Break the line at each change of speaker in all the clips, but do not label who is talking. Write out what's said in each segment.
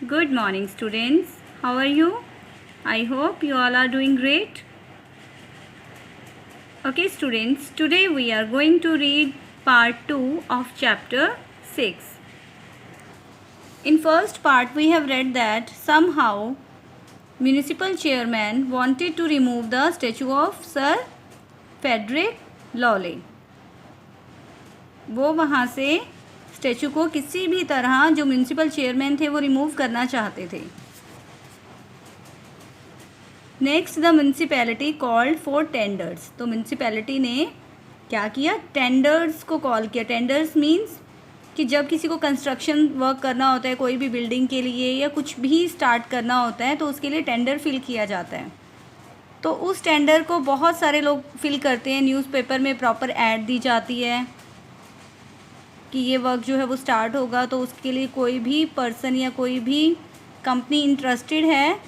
Good morning, students. How are you? I hope you all are doing great. Okay, students, today we are going to read part 2 of chapter 6. In first part, we have read that somehow municipal chairman wanted to remove the statue of Sir Frederick Lawley. वो वहाँ से statue को किसी भी तरह जो municipal chairman थे वो रिमूव करना चाहते थे. Next the municipality called for tenders. तो म्यूनिसिपैलिटी ने क्या किया? टेंडर्स को कॉल किया. टेंडर्स मीन्स कि जब किसी को कंस्ट्रक्शन वर्क करना होता है कोई भी बिल्डिंग के लिए या कुछ भी स्टार्ट करना होता है तो उसके लिए टेंडर फिल किया जाता है. तो उस टेंडर को बहुत सारे लोग फिल करते हैं. न्यूज़पेपर में प्रॉपर ऐड दी जाती है कि ये वर्क जो है वो स्टार्ट होगा. तो उसके लिए कोई भी पर्सन या कोई भी कंपनी इंटरेस्टेड है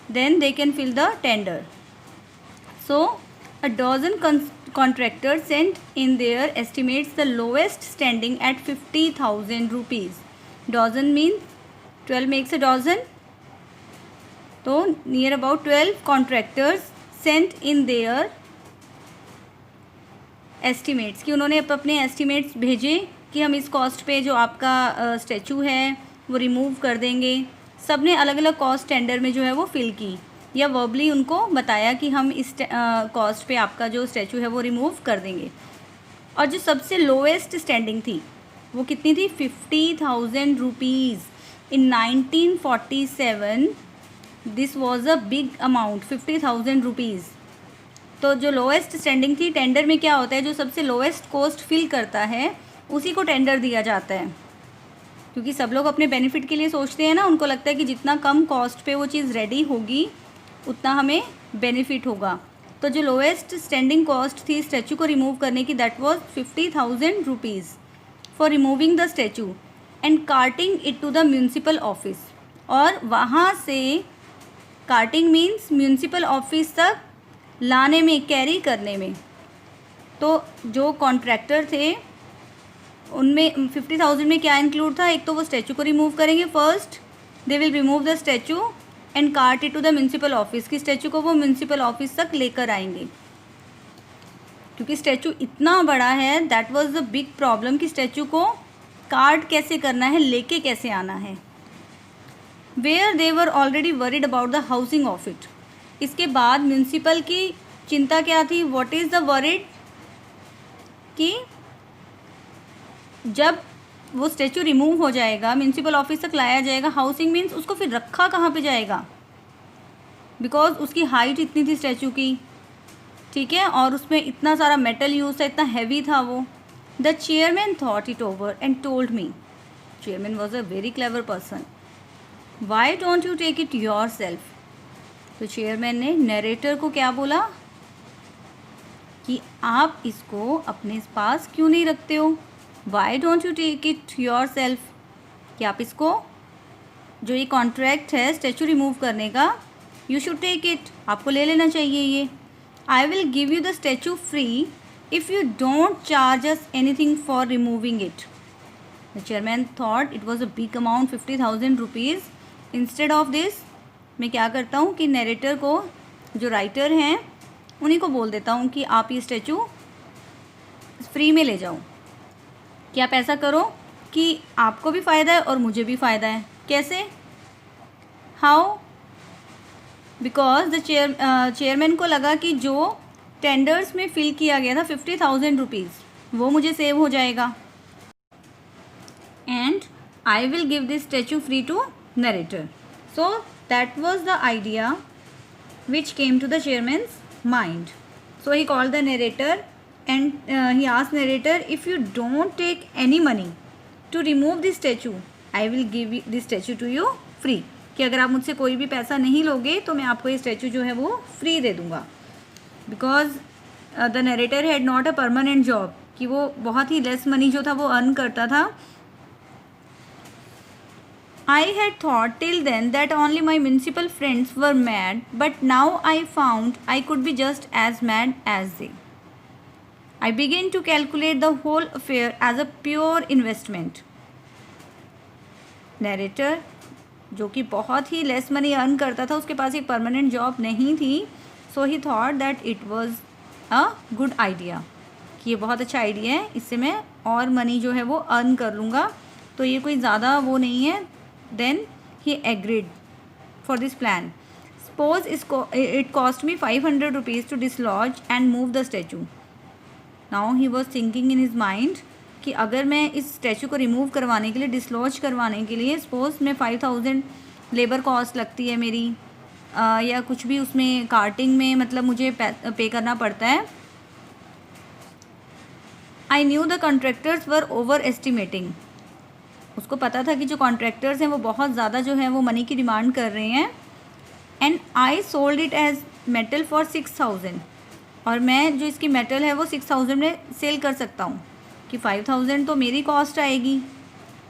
then they can fill the tender. So a dozen contractors sent in their estimates the lowest standing at 50,000 rupees. Dozen means 12 makes a dozen. So near about 12 contractors sent in their estimates कि उन्होंने अपने estimates भेजे कि हम इस cost पे जो आपका स्टैचू है वो रिमूव कर देंगे. सब ने अलग अलग कॉस्ट टेंडर में जो है वो फिल की या वर्बली उनको बताया कि हम इस कॉस्ट पे आपका जो स्टैचू है वो रिमूव कर देंगे. और जो सबसे लोएस्ट स्टैंडिंग थी वो कितनी थी? 50,000 rupees. In 1947 this was a big amount. 50,000 rupees. तो जो लोएस्ट स्टैंडिंग थी, टेंडर में क्या होता है, जो सबसे लोएस्ट कॉस्ट फिल करता है उसी को टेंडर दिया जाता है. क्योंकि सब लोग अपने बेनिफिट के लिए सोचते हैं ना. उनको लगता है कि जितना कम कॉस्ट पे वो चीज़ रेडी होगी उतना हमें बेनिफिट होगा. तो जो लोएस्ट स्टैंडिंग कॉस्ट थी स्टैचू को रिमूव करने की that was 50,000 rupees for removing the statue and carting it to the municipal office. और वहाँ से कार्टिंग मीन्स म्यूनसिपल ऑफिस तक लाने में, कैरी करने में. तो जो कॉन्ट्रैक्टर थे उनमें 50,000 में क्या इंक्लूड था? एक तो वो स्टैचू को रिमूव करेंगे. First they will remove the statue and cart it to the municipal office. की स्टैचू को वो म्यूनसिपल ऑफिस तक लेकर आएंगे. क्योंकि स्टैचू इतना बड़ा है, that was the big problem कि स्टैचू को कार्ट कैसे करना है, लेके कैसे आना है. Where they were already worried about the housing of it. इसके बाद म्यूनसिपल की चिंता क्या थी? व्हाट इज़ द वरीड कि जब वो स्टैचू रिमूव हो जाएगा, म्यूनसिपल ऑफिस तक लाया जाएगा, हाउसिंग मीन्स उसको फिर रखा कहाँ पे जाएगा? बिकॉज उसकी हाइट इतनी थी स्टैचू की, ठीक है, और उसमें इतना सारा मेटल यूज था, इतना हैवी था वो. The chairman thought it over and told me. Chairman was a very clever person. Why don't you take it yourself. तो चेयरमैन ने नरेटर को क्या बोला कि आप इसको अपने पास क्यों नहीं रखते हो? Why don't you take it yourself. कि आप इसको, जो ये कॉन्ट्रैक्ट है स्टैचू रिमूव करने का, यू शुड टेक इट. आपको ले लेना चाहिए ये. आई will give you the statue free if you don't charge us anything for removing it. The chairman thought it was a big amount, 50,000 rupees. Instead of this मैं क्या करता हूँ कि नरेटर को, जो राइटर हैं उन्हीं को बोल देता हूँ कि आप ये स्टैचू फ्री में ले जाओ. कि आप ऐसा करो कि आपको भी फ़ायदा है और मुझे भी फ़ायदा है. कैसे? हाउ? बिकॉज द चेयरमैन को लगा कि जो टेंडर्स में फिल किया गया था 50,000 रुपीज़ वो मुझे सेव हो जाएगा. And I will give this statue free to narrator. So that was the idea which came to the chairman's mind. So he called the narrator and he asked narrator, if you don't take any money to remove this statue, I will give this statue to you free. कि अगर आप मुझसे कोई भी पैसा नहीं लोगे तो मैं आपको ये स्टैचू जो है वो फ्री दे दूँगा. Because the narrator had not a permanent job. कि वो बहुत ही लेस मनी जो था वो अर्न करता था. I had thought till then that only my municipal friends were mad, but now I found I could be just as mad as they. I began to calculate the whole affair as a pure investment. Narrator, जो कि बहुत ही less money earn करता था, उसके पास एक permanent job नहीं थी. So he thought that it was a good idea, कि ये बहुत अच्छा आइडिया है, इससे मैं और मनी जो है वो अर्न कर लूँगा, तो ये कोई ज़्यादा वो नहीं है. Then he agreed for this plan. Suppose it cost me 500 rupees to dislodge and move the statue. Now he was thinking in his mind कि अगर मैं इस स्टैचू को रिमूव करवाने के लिए, डिसलॉज करवाने के लिए, सपोज मैं 5000 लेबर कॉस्ट लगती है मेरी, या कुछ भी उसमें कार्टिंग में मतलब मुझे पे करना पड़ता है. I knew the contractors were over estimating. उसको पता था कि जो कॉन्ट्रैक्टर्स हैं वो बहुत ज़्यादा जो है वो मनी की डिमांड कर रहे हैं. And I sold it as metal for 6000. और मैं जो इसकी मेटल है वो 6000 में सेल कर सकता हूँ, कि 5000 तो मेरी कॉस्ट आएगी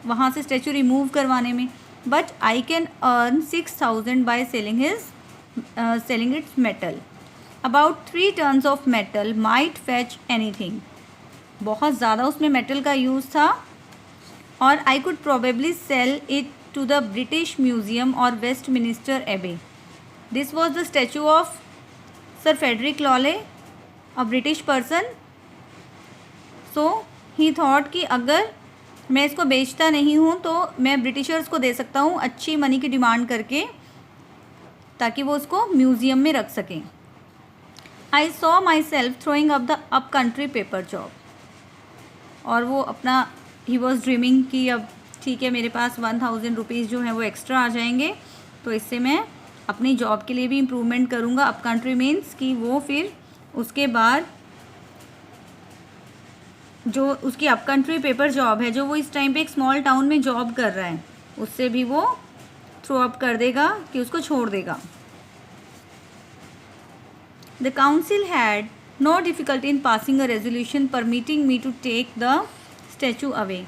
वहाँ से स्टैचू रिमूव करवाने में, but I can earn 6000 by selling its metal. About 3 tons of metal might fetch anything. बहुत ज़्यादा उसमें मेटल का यूज़ था, और I could probably sell it to the British Museum और Westminster Abbey. This was the statue of Sir Frederick Lawley, a British person. So he thought कि अगर मैं इसको बेचता नहीं हूँ तो मैं ब्रिटिशर्स को दे सकता हूँ अच्छी मनी की डिमांड करके, ताकि वो उसको म्यूज़ियम में रख सकें. I saw my self throwing up country paper job. और वो अपना ही वॉज ड्रीमिंग कि अब ठीक है, मेरे पास 1000 रुपीज़ जो है वो एक्स्ट्रा आ जाएंगे, तो इससे मैं अपनी जॉब के लिए भी इम्प्रूवमेंट करूँगा. अप कंट्री मीन्स कि वो फिर उसके बाद जो उसकी अप कंट्री पेपर जॉब है, जो वो इस टाइम पे एक स्मॉल टाउन में जॉब कर रहा है, उससे भी वो थ्रो अप कर देगा, कि उसको छोड़ देगा. The council had no difficulty in passing a resolution permitting me to take the statue away.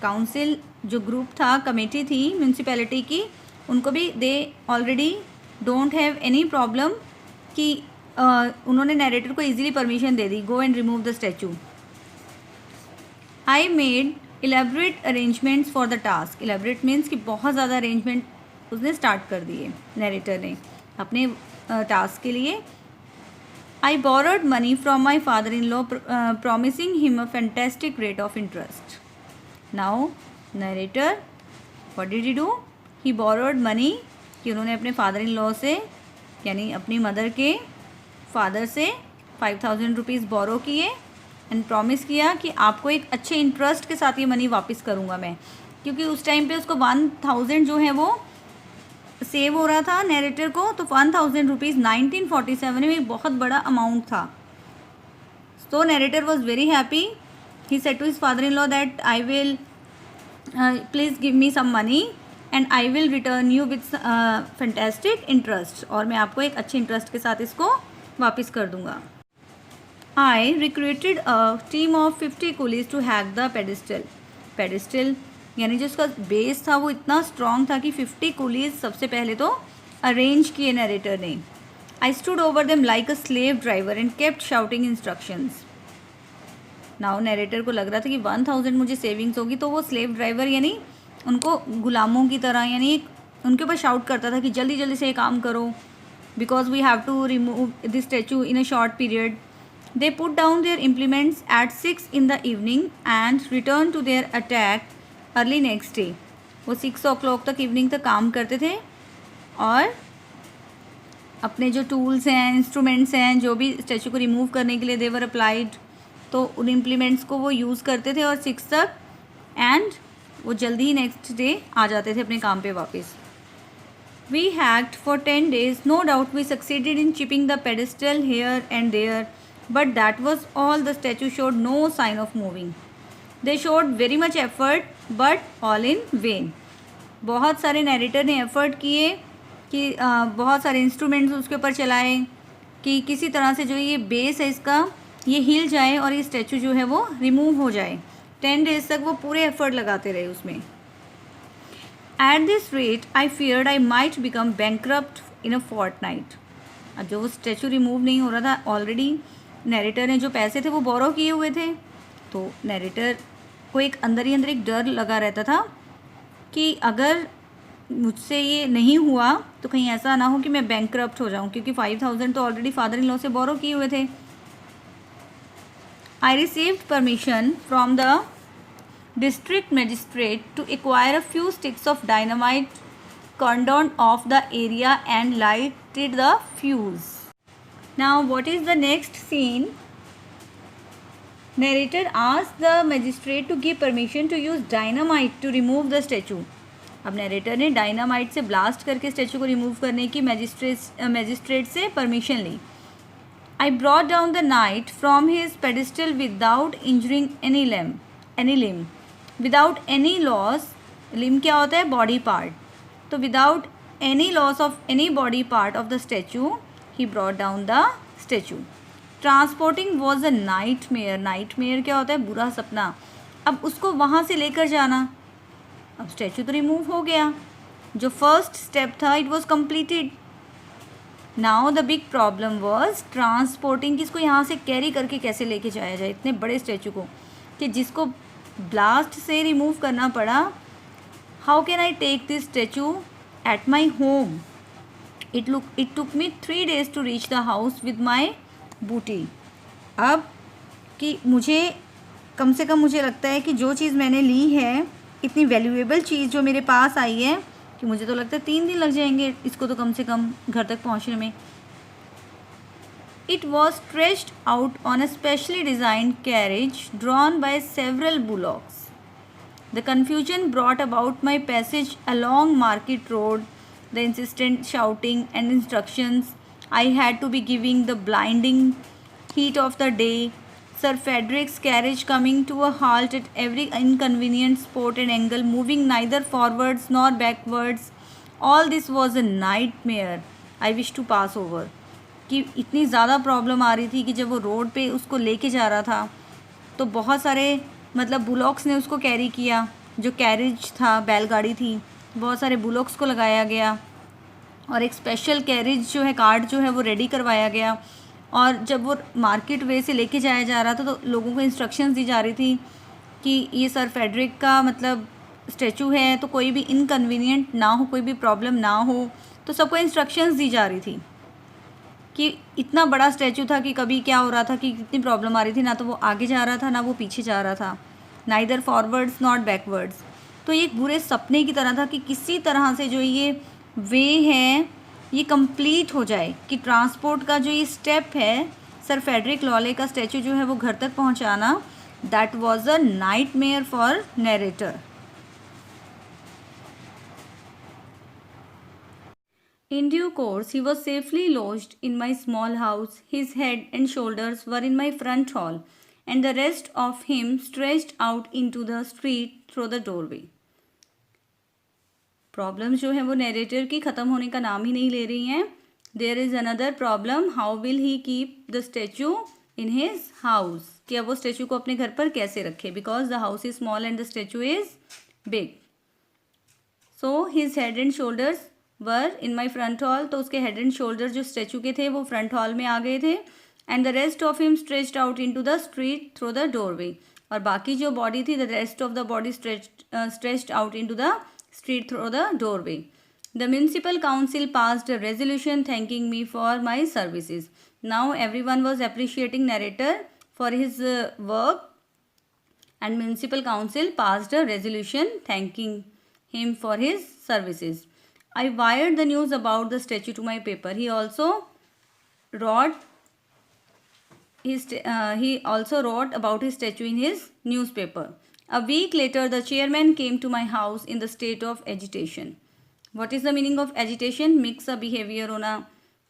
Council जो ग्रुप था, कमेटी थी म्यूनसिपैलिटी की, उनको भी they already don't have any problem कि उन्होंने नैरेटर को इजीली परमिशन दे दी, go and remove the statue. I made elaborate arrangements for the task. Elaborate means कि बहुत ज़्यादा अरेंजमेंट उसने स्टार्ट कर दिए नैरेटर ने अपने टास्क के लिए. I borrowed money from my father-in-law, promising him a fantastic rate of interest. Now, narrator, what did he do? He borrowed money, कि उन्होंने अपने फादर-इन-लॉ से, यानी अपनी मदर के फादर से 5000 रुपीज़ बोरो किए, एंड प्रॉमिस किया कि आपको एक अच्छे इंटरेस्ट के साथ ये मनी वापस करूँगा मैं, क्योंकि उस टाइम पे उसको 1000 जो है वो सेव हो रहा था नैरेटर को. तो 1000 रुपीज़ 1947 में एक बहुत बड़ा अमाउंट था. तो narrator was very happy. He said to his father in law that I will please give me some money and I will return you with fantastic interest. और मैं आपको एक अच्छे इंटरेस्ट के साथ इसको वापस कर दूंगा. I recruited a team of 50 coolies to hack the pedestal. यानी जो उसका बेस था वो इतना स्ट्रॉन्ग था कि 50 कुलीज सबसे पहले तो अरेंज किए नैरेटर ने. I stood over them like a slave driver and kept shouting instructions. Now narrator को लग रहा था कि 1000 मुझे सेविंग्स होगी, तो वो स्लेव ड्राइवर यानी उनको गुलामों की तरह यानी उनके ऊपर शाउट करता था कि जल्दी जल्दी से ये काम करो, because we have to remove this statue in a short period. They put down their implements at 6 in the evening and return to their attack early next day. वो 6 o'clock तक इवनिंग तक काम करते थे, और अपने जो टूल्स हैं, इंस्ट्रूमेंट्स हैं, जो भी स्टैचू को रिमूव करने के लिए देवर अप्लाइड, तो उन इम्प्लीमेंट्स को वो यूज़ करते थे और 6 तक, एंड वो जल्दी ही नेक्स्ट डे आ जाते थे अपने काम पे वापस. We hacked for 10 days. No doubt we succeeded in chipping the pedestal here and there, but that was all. The statue showed no sign of moving. They showed very much effort but all in vain. बहुत सारे narrator ने effort किए कि बहुत सारे instruments उसके ऊपर चलाए कि किसी तरह से जो ये बेस है इसका ये हिल जाए और ये स्टैचू जो है वो रिमूव हो जाए. 10 days तक वो पूरे एफर्ट लगाते रहे उसमें. At this rate I feared I might become bankrupt in a fortnight. जो वो स्टैचू रिमूव नहीं हो रहा था, ऑलरेडी नैरेटर ने जो पैसे थे वो बोरो किए हुए थे, तो नैरेटर को एक अंदर ही अंदर एक डर लगा रहता था कि अगर मुझसे ये नहीं हुआ तो कहीं ऐसा ना हो कि मैं बैंकरप्ट हो जाऊं, क्योंकि 5,000 तो ऑलरेडी फादर इन लॉ से बोरो किए हुए थे. I received permission from the district magistrate to acquire a few sticks of dynamite, cordoned off the area and lighted the fuse. Now what is the next scene? Narrator asked the magistrate to give permission to use dynamite to remove the statue. अब narrator ने dynamite से blast करके statue को remove करने की magistrate से permission ली. I brought down the knight from his pedestal without injuring any limb. Without any loss, limb क्या होता है? Body part. तो without any loss of any body part of the statue, he brought down the statue. Transporting was a nightmare. Nightmare क्या होता है? बुरा सपना. अब उसको वहाँ से लेकर जाना. अब स्टैचू तो रिमूव हो गया. जो फर्स्ट स्टेप था, it was completed. Now the big problem was transporting, कि इसको यहाँ से कैरी करके कैसे लेके जाया जाए इतने बड़े स्टैचू को, कि जिसको ब्लास्ट से रिमूव करना पड़ा. How can I take this statue at my home? It took me 3 days to reach the house with my booty. अब कि मुझे कम से कम मुझे लगता है कि जो चीज़ मैंने ली है, इतनी वैल्यूएबल चीज़ जो मेरे पास आई है, कि मुझे तो लगता है 3 दिन लग जाएंगे इसको तो कम से कम घर तक पहुंचने में. It was stretched out on a specially designed carriage drawn by several bullocks. The confusion brought about my passage along Market Road, the insistent shouting and instructions I had to be giving, the blinding heat of the day, Sir Frederick's carriage coming to a halt at every inconvenient spot and angle, moving neither forwards nor backwards. All this was a nightmare I wish to pass over. कि इतनी ज़्यादा problem आ रही थी कि जब वो road पे उसको लेके जा रहा था तो बहुत सारे मतलब बुलॉक्स ने उसको कैरी किया. जो कैरेज था, बैलगाड़ी थी, बहुत सारे बुलॉक्स को लगाया गया और एक स्पेशल कैरेज जो है, कार्ट जो है वो रेडी करवाया गया. और जब वो मार्केट वे से लेके जाया जा रहा था तो लोगों को इंस्ट्रक्शंस दी जा रही थी कि ये सर फेडरिक का मतलब स्टैचू है, तो कोई भी इनकन्वीनियंट ना हो, कोई भी प्रॉब्लम ना हो. तो सबको इंस्ट्रक्शंस दी जा रही थी कि इतना बड़ा स्टैचू था कि कभी क्या हो रहा था कि कितनी प्रॉब्लम आ रही थी, ना तो वो आगे जा रहा था ना वो पीछे जा रहा था, नाइदर फॉरवर्ड्स नॉट बैकवर्ड्स. तो ये एक बुरे सपने की तरह था कि किसी तरह से जो ये वे है ये कंप्लीट हो जाए, कि ट्रांसपोर्ट का जो ये स्टेप है सर फेडरिक लॉले का स्टैचू जो है वो घर तक पहुंचाना, that was a nightmare for narrator. In due course, he was safely lodged in my small house. His head and shoulders were in my front hall, and the rest of him stretched out into the street through the doorway. Problem जो है वो narrator की ख़त्म होने का नाम ही नहीं ले रही हैं. There is another problem, how will he keep the statue in his house, कि अब वो स्टैचू को अपने घर पर कैसे रखे, because the house is small and the statue is big. So his head and shoulders were in my front hall, तो उसके हेड एंड शोल्डर जो स्टैचू के थे वो फ्रंट हॉल में आ गए थे. And the rest of him stretched out into the street through the doorway, और बाकी जो बॉडी थी, the rest of the body stretched out into the street through the doorway. The municipal council passed a resolution thanking me for my services. Now everyone was appreciating narrator for his work, and municipal council passed a resolution thanking him for his services. I wired the news about the statue to my paper. He also wrote about his statue in his newspaper. A week later, the chairman came to my house in the state of agitation. What is the meaning of agitation? Mix a behavior होना,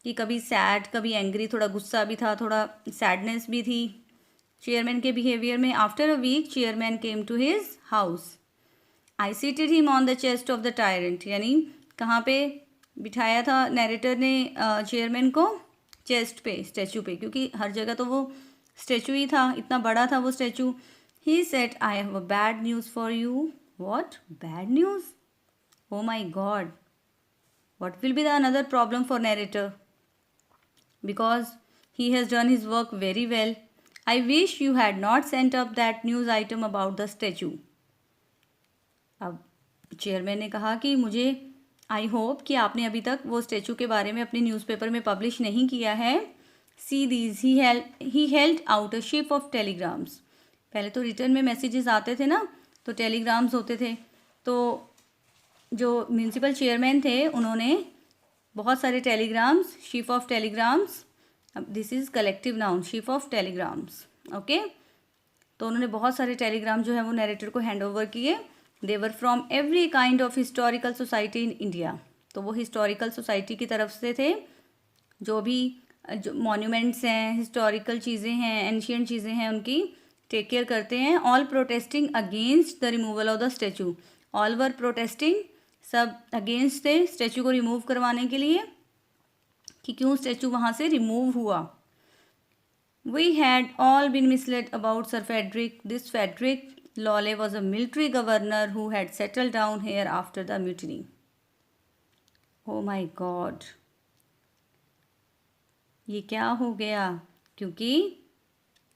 कि कभी sad कभी angry, थोड़ा गुस्सा भी था, थोड़ा sadness भी थी चेयरमैन के बिहेवियर में. After a week chairman came to his house. I seated him on the chest of the tyrant, यानी कहाँ पे बिठाया था नरेटर ने चेयरमैन को? चेस्ट पे, स्टैचू पे, क्योंकि हर जगह तो वो स्टैचू ही था, इतना बड़ा था वो statue. He said, I have a bad news for you. What? Bad news? Oh my God. What will be the another problem for narrator? Because he has done his work very well. I wish you had not sent up that news item about the statue. अब chairman ने कहा कि मुझे I hope कि आपने अभी तक वो स्टैचू के बारे में अपने न्यूज़पेपर में पब्लिश नहीं किया है. See these, he held out a ship of telegrams. पहले तो रिटर्न में मैसेजेस आते थे ना, तो टेलीग्राम्स होते थे. तो जो म्यूनसिपल चेयरमैन थे उन्होंने बहुत सारे telegrams, ship of telegrams, this is collective noun, ship of telegrams. Okay, तो उन्होंने बहुत सारे टेलीग्राम जो है वो नरेटर को हैंड ओवर किए. They were from every kind of historical society in India. तो वो हिस्टोरिकल सोसाइटी की तरफ से थे, जो भी जो मॉन्यूमेंट्स हैं, हिस्टोरिकल चीज़ें हैं, एंशियंट चीज़ें हैं, उनकी टेक केयर करते हैं. All protesting against the removal of the statue. All were protesting, सब अगेंस्ट थे स्टैचू को रिमूव करवाने के लिए, कि क्यों स्टैचू वहाँ से रिमूव हुआ. We had all been misled about Sir Frederick. This Frederick Lawley was a military governor who had settled down here after the mutiny. Oh my God! ये क्या हो गया? क्योंकि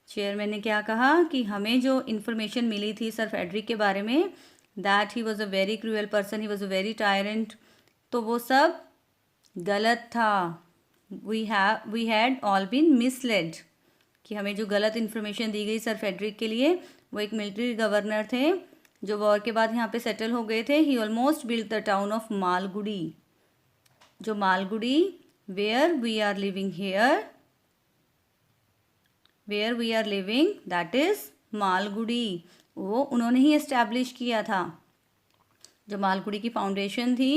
चेयरमैन ने क्या कहा कि हमें जो इन्फॉर्मेशन मिली थी सर फेडरिक के बारे में, that he was a very cruel person, he was a very tyrant, तो वो सब गलत था. We had all been misled, कि हमें जो गलत इन्फॉर्मेशन दी गई सर फेडरिक के लिए, वो एक मिलिट्री गवर्नर थे जो वॉर के बाद यहाँ पे सेटल हो गए थे. He almost built the town of Malgudi. जो Malgudi, where we are living here, where we are living, that is Malgudi, वो उन्होंने ही एस्टैब्लिश किया था. जो मालगुडी की फाउंडेशन थी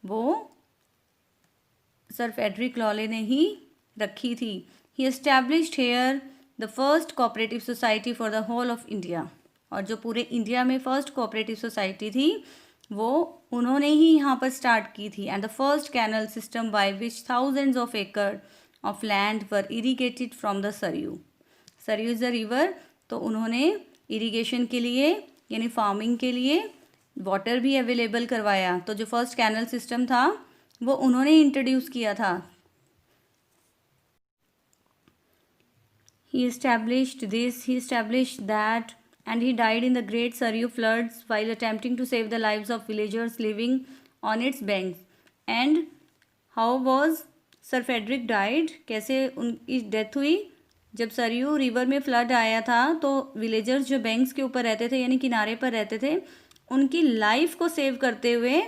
वो सर फेडरिक लॉले ने ही रखी थी. He established here the first cooperative society for the whole of India. और जो पूरे इंडिया में फर्स्ट कोऑपरेटिव सोसाइटी थी वो उन्होंने ही यहाँ पर स्टार्ट की थी. And the first canal system by which thousands of acre of land were irrigated from the Saryu. Saryu is a river, तो उन्होंने इरीगेशन के लिए यानी फार्मिंग के लिए वाटर भी अवेलेबल करवाया. तो जो फर्स्ट कैनल सिस्टम था वो उन्होंने इंट्रोड्यूस किया था. He established that, and he died in the Great Surrey floods while attempting to save the lives of villagers living on its banks. And how was Sir Frederick died? कैसे उनकी death हुई? जब Saryu river में flood आया था तो villagers जो banks के ऊपर रहते थे यानी किनारे पर रहते थे, उनकी लाइफ को सेव करते हुए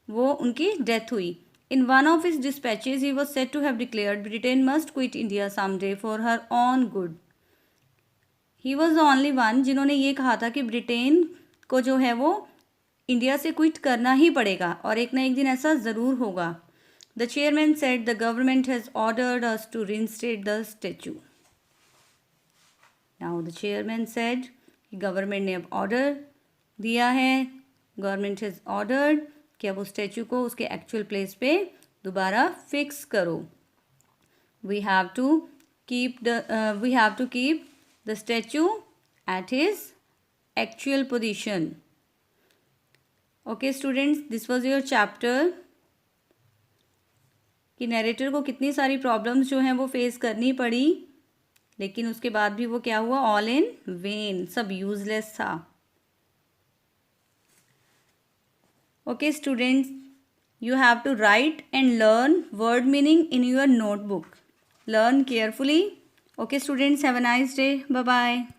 वो उनकी डेथ हुई. In one of his dispatches, he was said to have declared Britain must quit India someday for her own good. He was the only one जिन्होंने ये कहा था कि ब्रिटेन को जो है वो इंडिया से क्विट करना ही पड़ेगा और एक ना एक दिन ऐसा ज़रूर होगा. The chairman said the government has ordered us to reinstate the statue. Now the chairman said कि गवर्नमेंट ने अब ऑर्डर दिया है, गवर्नमेंट हैज़ ऑर्डर्ड कि अब उस स्टैचू को उसके एक्चुअल प्लेस पे दोबारा फिक्स करो. We have to keep the statue at his actual position. Okay students, this was your chapter कि नरेटर को कितनी सारी प्रॉब्लम्स जो हैं वो फेस करनी पड़ी, लेकिन उसके बाद भी वो क्या हुआ, ऑल इन वेन, सब यूजलेस था. Okay students, you have to write and learn word meaning in your notebook. Learn carefully. Okay students, have a nice day. Bye bye.